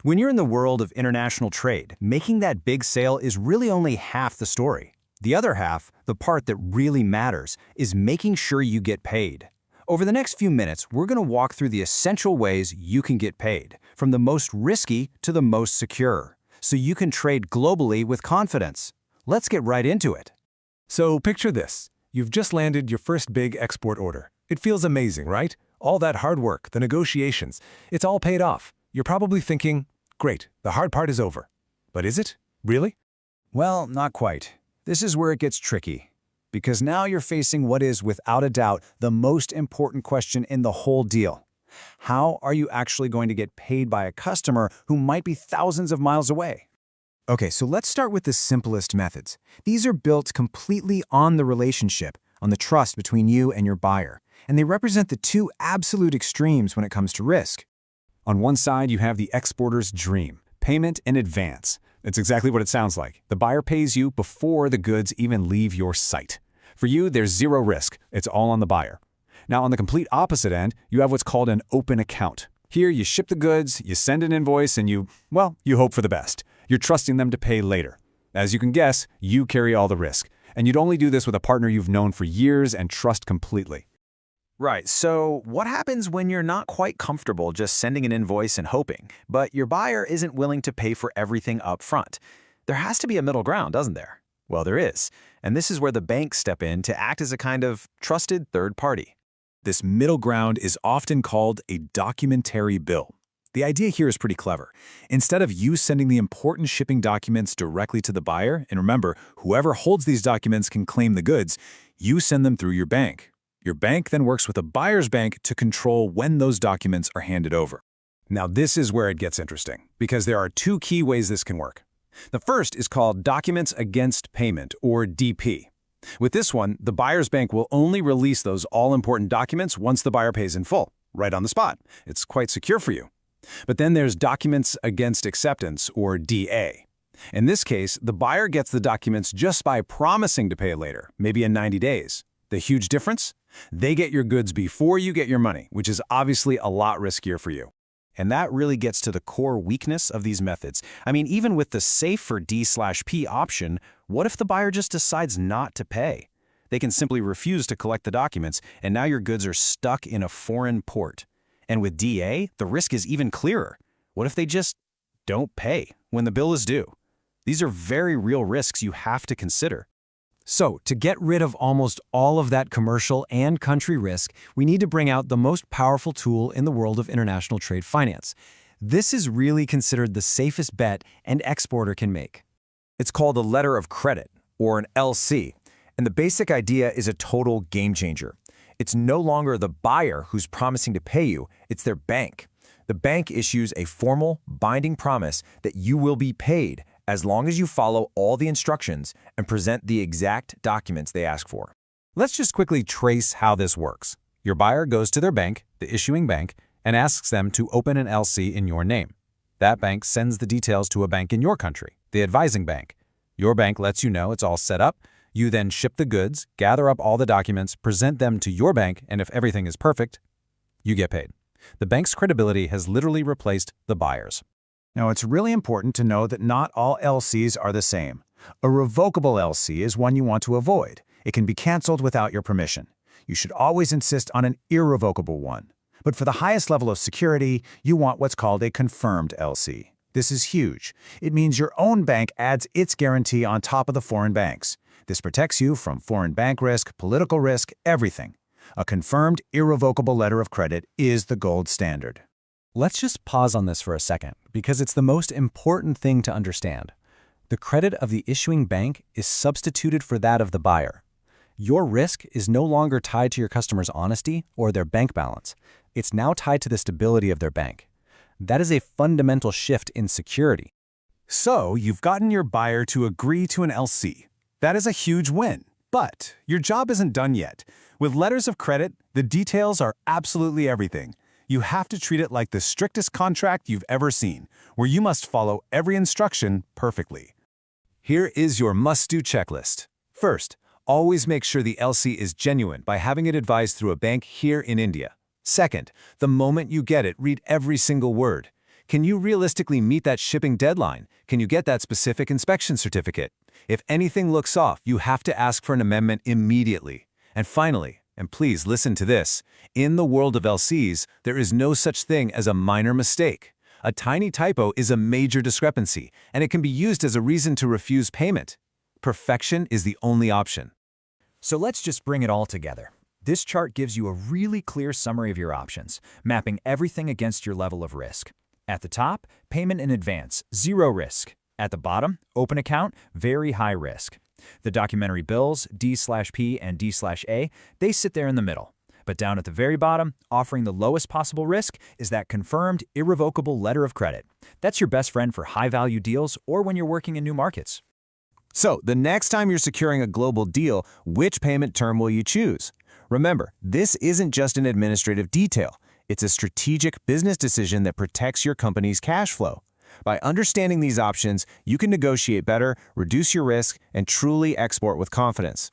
When you're in the world of international trade, making that big sale is really only half the story. The other half, the part that really matters, is making sure you get paid. Over the next few minutes, we're going to walk through the essential ways you can get paid, from the most risky to the most secure, so you can trade globally with confidence. Let's get right into it. So picture this. You've just landed your first big export order. It feels amazing, right? All that hard work, the negotiations, it's all paid off. You're probably thinking, great, the hard part is over. But is it? Really? Well, not quite. This is where it gets tricky. Because now you're facing what is, without a doubt, the most important question in the whole deal. How are you actually going to get paid by a customer who might be thousands of miles away? Okay, so let's start with the simplest methods. These are built completely on the relationship, on the trust between you and your buyer, and they represent the two absolute extremes when it comes to risk. On one side, you have the exporter's dream, payment in advance. It's exactly what it sounds like. The buyer pays you before the goods even leave your site. For you, there's zero risk. It's all on the buyer. Now, on the complete opposite end, you have what's called an open account. Here, you ship the goods, you send an invoice, and you hope for the best. You're trusting them to pay later. As you can guess, you carry all the risk. And you'd only do this with a partner you've known for years and trust completely. Right, so what happens when you're not quite comfortable just sending an invoice and hoping, but your buyer isn't willing to pay for everything up front? There has to be a middle ground, doesn't there? Well, there is, and this is where the banks step in to act as a kind of trusted third party. This middle ground is often called a documentary bill. The idea here is pretty clever. Instead of you sending the important shipping documents directly to the buyer, and remember, whoever holds these documents can claim the goods, you send them through your bank. Your bank then works with the buyer's bank to control when those documents are handed over. Now, this is where it gets interesting, because there are two key ways this can work. The first is called Documents Against Payment, or DP. With this one, the buyer's bank will only release those all-important documents once the buyer pays in full, right on the spot. It's quite secure for you. But then there's Documents Against Acceptance, or DA. In this case, the buyer gets the documents just by promising to pay later, maybe in 90 days. The huge difference? They get your goods before you get your money, which is obviously a lot riskier for you. And that really gets to the core weakness of these methods. I mean, even with the safer D/P option, what if the buyer just decides not to pay? They can simply refuse to collect the documents, and now your goods are stuck in a foreign port. And with DA, the risk is even clearer. What if they just don't pay when the bill is due? These are very real risks you have to consider. So, to get rid of almost all of that commercial and country risk, we need to bring out the most powerful tool in the world of international trade finance. This is really considered the safest bet an exporter can make. It's called a letter of credit, or an LC, and the basic idea is a total game changer. It's no longer the buyer who's promising to pay you, it's their bank. The bank issues a formal, binding promise that you will be paid as long as you follow all the instructions and present the exact documents they ask for. Let's just quickly trace how this works. Your buyer goes to their bank, the issuing bank, and asks them to open an LC in your name. That bank sends the details to a bank in your country, the advising bank. Your bank lets you know it's all set up. You then ship the goods, gather up all the documents, present them to your bank, and if everything is perfect, you get paid. The bank's credibility has literally replaced the buyer's. Now, it's really important to know that not all LCs are the same. A revocable LC is one you want to avoid. It can be canceled without your permission. You should always insist on an irrevocable one. But for the highest level of security, you want what's called a confirmed LC. This is huge. It means your own bank adds its guarantee on top of the foreign banks. This protects you from foreign bank risk, political risk, everything. A confirmed, irrevocable letter of credit is the gold standard. Let's just pause on this for a second, because it's the most important thing to understand. The credit of the issuing bank is substituted for that of the buyer. Your risk is no longer tied to your customer's honesty or their bank balance. It's now tied to the stability of their bank. That is a fundamental shift in security. So, you've gotten your buyer to agree to an LC. That is a huge win. But your job isn't done yet. With letters of credit, the details are absolutely everything. You have to treat it like the strictest contract you've ever seen, where you must follow every instruction perfectly. Here is your must-do checklist. First, always make sure the LC is genuine by having it advised through a bank here in India. Second, the moment you get it, read every single word. Can you realistically meet that shipping deadline? Can you get that specific inspection certificate? If anything looks off, you have to ask for an amendment immediately. And finally, and please listen to this, in the world of LCs, there is no such thing as a minor mistake. A tiny typo is a major discrepancy, and it can be used as a reason to refuse payment. Perfection is the only option. So let's just bring it all together. This chart gives you a really clear summary of your options, mapping everything against your level of risk. At the top, payment in advance, 0 risk. At the bottom, open account, very high risk. The documentary bills, D/P and D/A, they sit there in the middle. But down at the very bottom, offering the lowest possible risk, is that confirmed, irrevocable letter of credit. That's your best friend for high-value deals or when you're working in new markets. So, the next time you're securing a global deal, which payment term will you choose? Remember, this isn't just an administrative detail. It's a strategic business decision that protects your company's cash flow. By understanding these options, you can negotiate better, reduce your risk, and truly export with confidence.